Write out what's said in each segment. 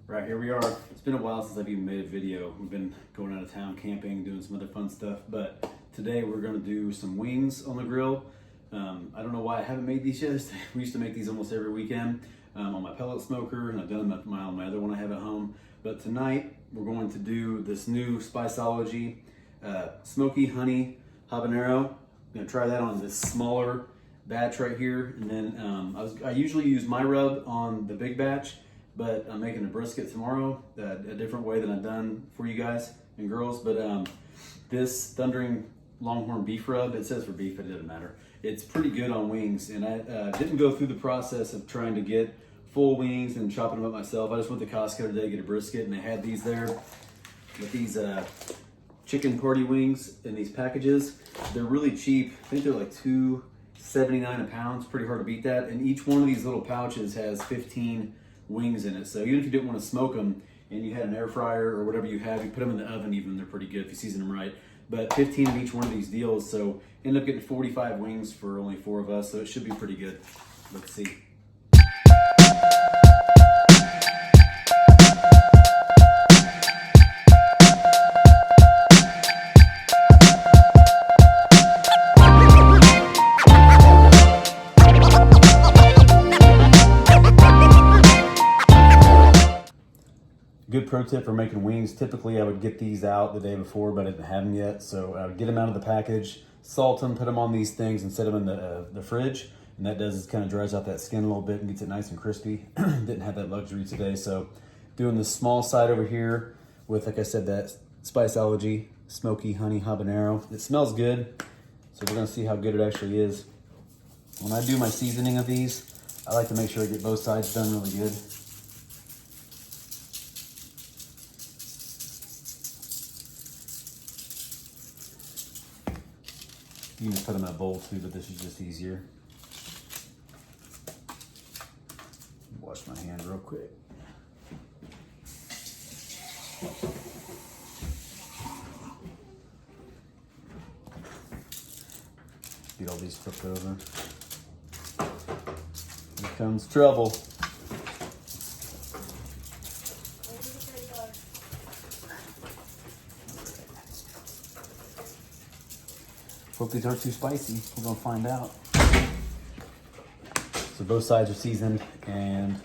Right, here we are. It's been a while since I've even made a video. We've been going out of town camping, doing some other fun stuff, but today we're gonna do some wings on the grill. I don't know why I haven't made these yet. We used to make these almost every weekend on my pellet smoker, and I've done them on my other one I have at home. But tonight we're going to do this new Spiceology Smoky Honey Habanero. I'm gonna try that on this smaller batch right here, and then I usually use my rub on the big batch, but I'm making a brisket tomorrow, a different way than I've done for you guys and girls. But this Thundering Longhorn beef rub, it says for beef, but it doesn't matter. It's pretty good on wings, and I didn't go through the process of trying to get full wings and chopping them up myself. I just went to Costco today to get a brisket, and they had these there with these chicken party wings in these packages. They're really cheap. I think they're like $2.79 a pound. It's pretty hard to beat that. And each one of these little pouches has 15 wings in it. So even if you didn't want to smoke them and you had an air fryer or whatever you have, you put them in the oven even, they're pretty good if you season them right. But 15 of each one of these deals, so end up getting 45 wings for only 4 of us, so it should be pretty good. Let's see. Good pro tip for making wings. Typically I would get these out the day before, but I didn't have them yet. So I would get them out of the package, salt them, put them on these things and set them in the fridge. And that does is kind of dries out that skin a little bit and gets it nice and crispy. Didn't have that luxury today. So doing the small side over here with, like I said, that Spiceology Smoky Honey Habanero. It smells good. So we're gonna see how good it actually is. When I do my seasoning of these, I like to make sure I get both sides done really good. You can just put them in a bowl too, but this is just easier. Wash my hand real quick. Get all these flipped over. Here comes trouble. Hope these aren't too spicy. We're gonna find out. So both sides are seasoned, and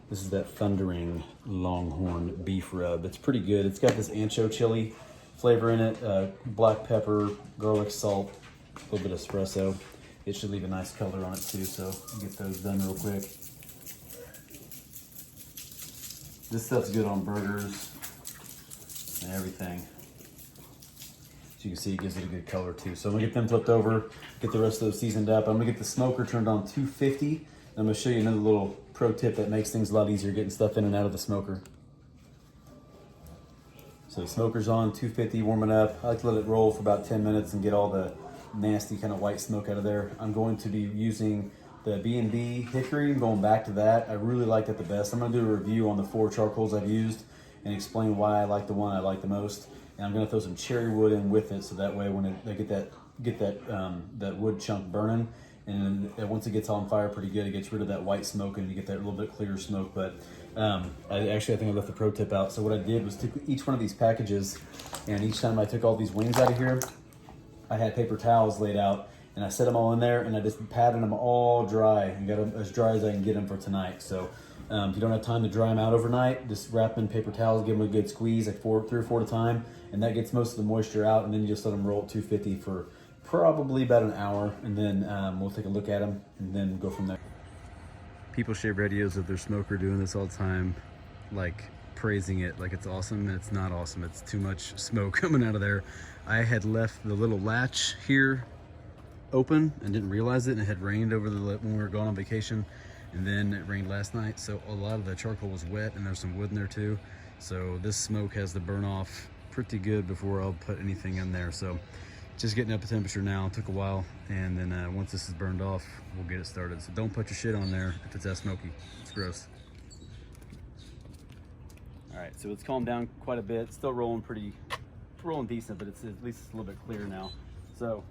this is that Thundering Longhorn beef rub. It's pretty good. It's got this ancho chili flavor in it, black pepper, garlic salt, a little bit of espresso. It should leave a nice color on it too, so get those done real quick. This stuff's good on burgers and everything. So you can see it gives it a good color too. So I'm gonna get them flipped over, get the rest of those seasoned up. I'm gonna get the smoker turned on 250. I'm gonna show you another little pro tip that makes things a lot easier getting stuff in and out of the smoker. So the smoker's on 250, warming up. I like to let it roll for about 10 minutes and get all the nasty kind of white smoke out of there. I'm going to be using the B&B hickory, going back to that. I really like that the best. I'm gonna do a review on the 4 charcoals I've used and explain why I like the one I like the most. And I'm gonna throw some cherry wood in with it, so that way when they get that wood chunk burning, and then once it gets on fire pretty good, it gets rid of that white smoke and you get that little bit clearer smoke. But I think I left the pro tip out. So what I did was took each one of these packages, and each time I took all these wings out of here, I had paper towels laid out, and I set them all in there, and I just patted them all dry and got them as dry as I can get them for tonight. So if you don't have time to dry them out overnight, just wrap them in paper towels, give them a good squeeze, like 3 or 4 at a time, and that gets most of the moisture out, and then you just let them roll at 250 for probably about an hour, and then we'll take a look at them and then go from there. People share videos of their smoker doing this all the time, like praising it like it's awesome, and it's not awesome. It's too much smoke coming out of there. I had left the little latch here open and didn't realize it, and it had rained over when we were gone on vacation, and then it rained last night, so a lot of the charcoal was wet, and there's some wood in there too. So this smoke has to burn off pretty good before I'll put anything in there. So just getting up to temperature now. It took a while, and then once this is burned off, we'll get it started. So don't put your shit on there if it's that smoky. It's gross. All right, so it's calmed down quite a bit. It's still rolling decent, but it's at least it's a little bit clearer now. So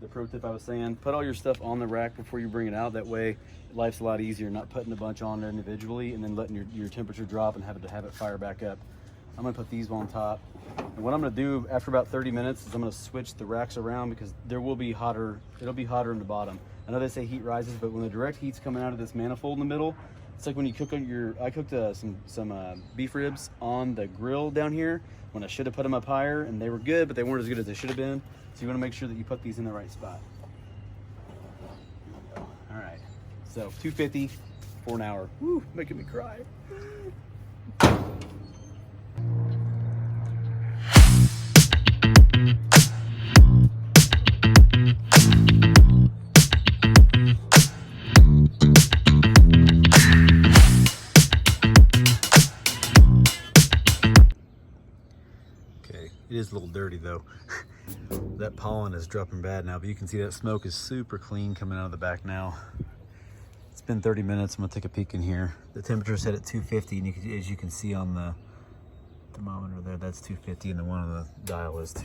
the pro tip I was saying, put all your stuff on the rack before you bring it out. That way life's a lot easier, not putting a bunch on there individually and then letting your temperature drop and having to have it fire back up. I'm gonna put these on top. And what I'm gonna do after about 30 minutes is I'm gonna switch the racks around because there will be hotter, it'll be hotter in the bottom. I know they say heat rises, but when the direct heat's coming out of this manifold in the middle, it's like when you cook on your, I cooked some beef ribs on the grill down here when I should have put them up higher, and they were good, but they weren't as good as they should have been. So you wanna make sure that you put these in the right spot. All right, so 250 for an hour. Woo, making me cry. It is a little dirty though. That pollen is dropping bad now, but you can see that smoke is super clean coming out of the back now. It's been 30 minutes. I'm gonna take a peek in here. The temperature set at 250, and as you can see on the thermometer there, that's 250, and the one on the dial is 2.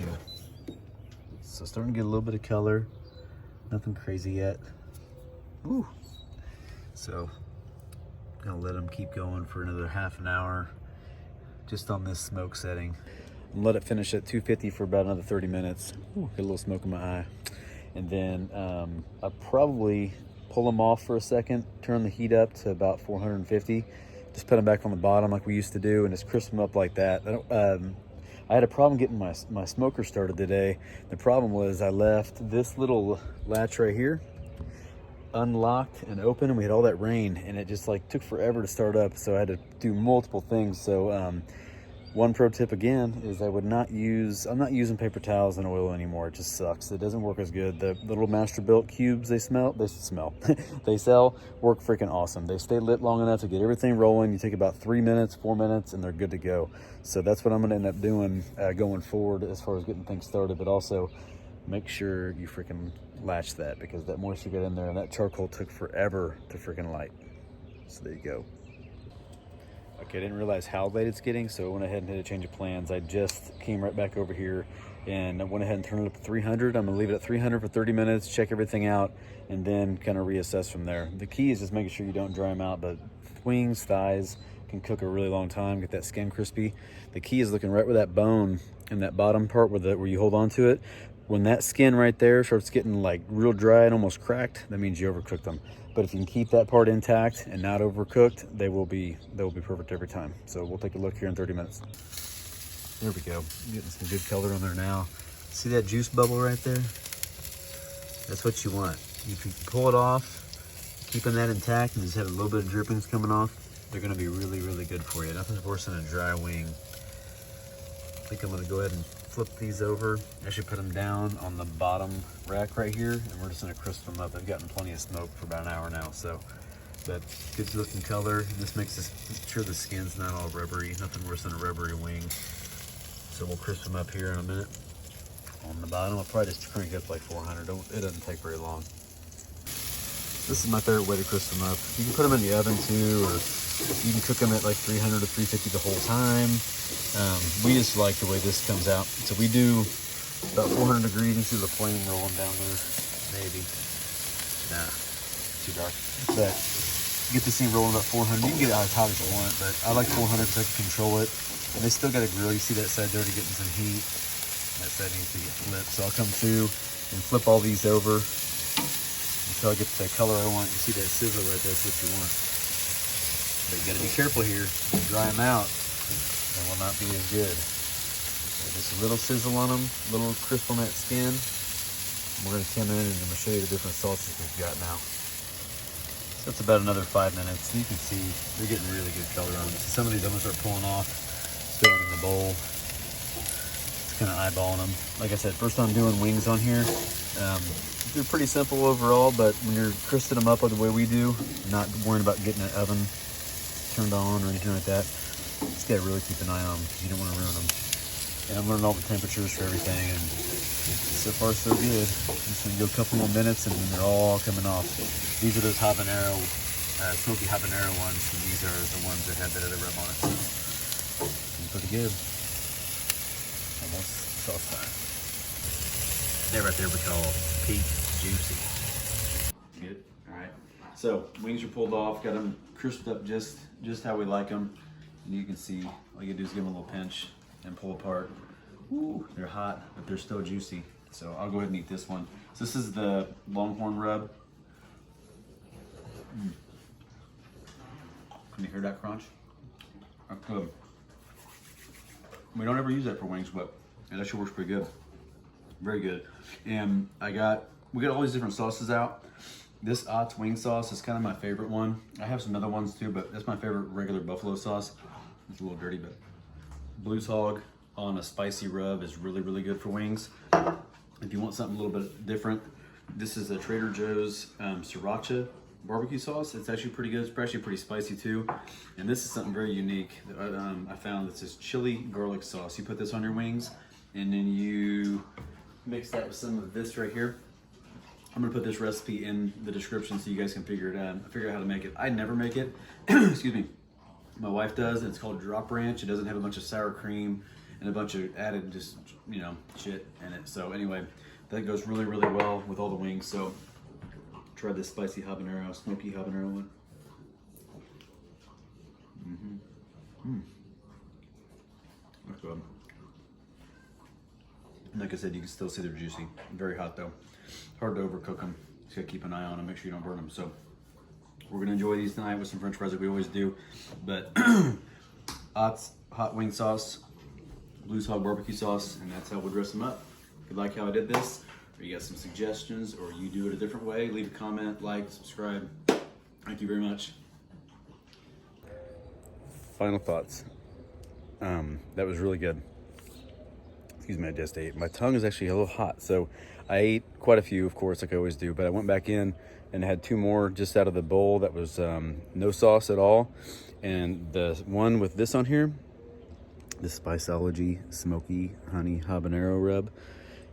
So starting to get a little bit of color. Nothing crazy yet. Woo. So gonna let them keep going for another half an hour, just on this smoke setting. And let it finish at 250 for about another 30 minutes. Ooh, get a little smoke in my eye. And then I'll probably pull them off for a second, turn the heat up to about 450. Just put them back on the bottom like we used to do and just crisp them up like that. I had a problem getting my smoker started today. The problem was I left this little latch right here unlocked and open, and we had all that rain, and it just like took forever to start up. So I had to do multiple things. So one pro tip again is I'm not using paper towels and oil anymore. It just sucks. It doesn't work as good. The little Masterbuilt cubes they sell work freaking awesome. They stay lit long enough to get everything rolling. You take about 3 minutes, 4 minutes, and they're good to go. So that's what I'm gonna end up doing going forward as far as getting things started, but also make sure you freaking latch that, because that moisture got in there and that charcoal took forever to freaking light. So there you go. Okay, I didn't realize how late it's getting, so I went ahead and did a change of plans. I just came right back over here and I went ahead and turned it up to 300. I'm gonna leave it at 300 for 30 minutes, check everything out, and then kind of reassess from there. The key is just making sure you don't dry them out, but wings, thighs can cook a really long time, get that skin crispy. The key is looking right where that bone in that bottom part where you hold on to it. When that skin right there starts getting like real dry and almost cracked, that means you overcooked them. But if you can keep that part intact and not overcooked, they will be perfect every time. So we'll take a look here in 30 minutes. There we go. I'm getting some good color on there now. See that juice bubble right there? That's what you want. If you pull it off, keeping that intact and just have a little bit of drippings coming off, they're gonna be really, really good for you. Nothing's worse than a dry wing. I think I'm gonna go ahead and flip these over. I should put them down on the bottom rack right here, and we're just gonna crisp them up. They've gotten plenty of smoke for about an hour now, so. But good looking color. This makes sure the skin's not all rubbery. Nothing worse than a rubbery wing. So we'll crisp them up here in a minute. On the bottom, I'll probably just crank it up like 400. It doesn't take very long. This is my favorite way to crisp them up. You can put them in the oven too, or you can cook them at like 300 to 350 the whole time. We just like the way this comes out. So we do about 400 degrees. You see the flame rolling down there? Maybe. Nah, too dark. But get this thing rolling about 400. You can get it as hot as you want, but I like 400 because I can control it. And they still got a grill. You see that side there getting some heat. That side needs to get flipped. So I'll come through and flip all these over until I get the color I want. You see that sizzle right there? That's what you want. But you gotta be careful here. If you dry them out, they will not be as good. So just a little sizzle on them, a little crisp on that skin. And we're gonna come in and I'm gonna show you the different sauces we've got now. So it's about another 5 minutes. You can see they're getting really good color on them. So some of these I'm gonna start pulling off, throwing in the bowl. Just kind of eyeballing them. Like I said, first time doing wings on here. They're pretty simple overall, but when you're crisping them up the way we do, not worrying about getting an oven turned on or anything like that, just gotta really keep an eye on them because you don't want to ruin them. And I'm learning all the temperatures for everything, and so far so good. Just gonna go a couple more minutes and then they're all coming off. These are those habanero, smoky habanero ones, and these are the ones that have that other rub on it. Pretty good. Almost sauce time. That right there we call crispy, juicy. Good. All right. So wings are pulled off. Got them crisped up just how we like them. And you can see all you do is give them a little pinch and pull apart. Ooh, they're hot, but they're still juicy. So I'll go ahead and eat this one. So this is the Longhorn rub. Can you hear that crunch? That's good. We don't ever use that for wings, but it actually works pretty good. Very good. And we got all these different sauces out. This Ott's wing sauce is kind of my favorite one. I have some other ones too, but that's my favorite regular buffalo sauce. It's a little dirty, but Blues Hog on a spicy rub is really, really good for wings. If you want something a little bit different, this is a Trader Joe's sriracha barbecue sauce. It's actually pretty good. It's actually pretty spicy too. And this is something very unique that I found. This is chili garlic sauce. You put this on your wings and then you mix that with some of this right here. I'm gonna put this recipe in the description so you guys can figure out how to make it. I never make it. Excuse me. My wife does, and it's called Drop Ranch. It doesn't have a bunch of sour cream and a bunch of added just, you know, shit in it. So anyway, that goes really, really well with all the wings. So try this spicy habanero, smoky habanero one. That's good. Like I said, you can still see they're juicy. Very hot though. Hard to overcook them. Just gotta keep an eye on them, make sure you don't burn them. So we're gonna enjoy these tonight with some French fries like we always do. But Ott's hot wing sauce, Blues Hog barbecue sauce, and that's how we'll dress them up. If you like how I did this, or you got some suggestions, or you do it a different way, leave a comment, like, subscribe. Thank you very much. Final thoughts. That was really good. Excuse me, I just ate. My tongue is actually a little hot, so I ate quite a few, of course, like I always do, but I went back in and had two more just out of the bowl that was no sauce at all. And the one with this on here, the Spiceology Smoky Honey Habanero Rub,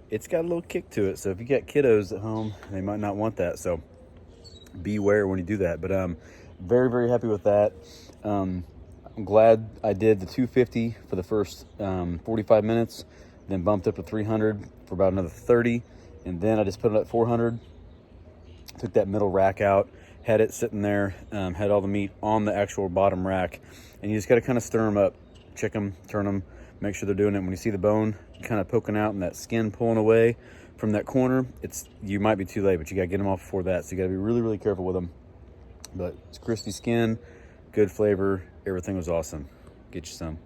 it's got a little kick to it. So if you got kiddos at home, they might not want that. So beware when you do that. But very, very happy with that. I'm glad I did the 250 for the first 45 minutes, then bumped up to 300 for about another 30. And then I just put it at 400. Took that middle rack out, had it sitting there, had all the meat on the actual bottom rack. And you just got to kind of stir them up, check them, turn them, make sure they're doing it. When you see the bone kind of poking out and that skin pulling away from that corner, you might be too late, but you got to get them off before that. So you got to be really, really careful with them. But it's crispy skin, good flavor, everything was awesome. Get you some.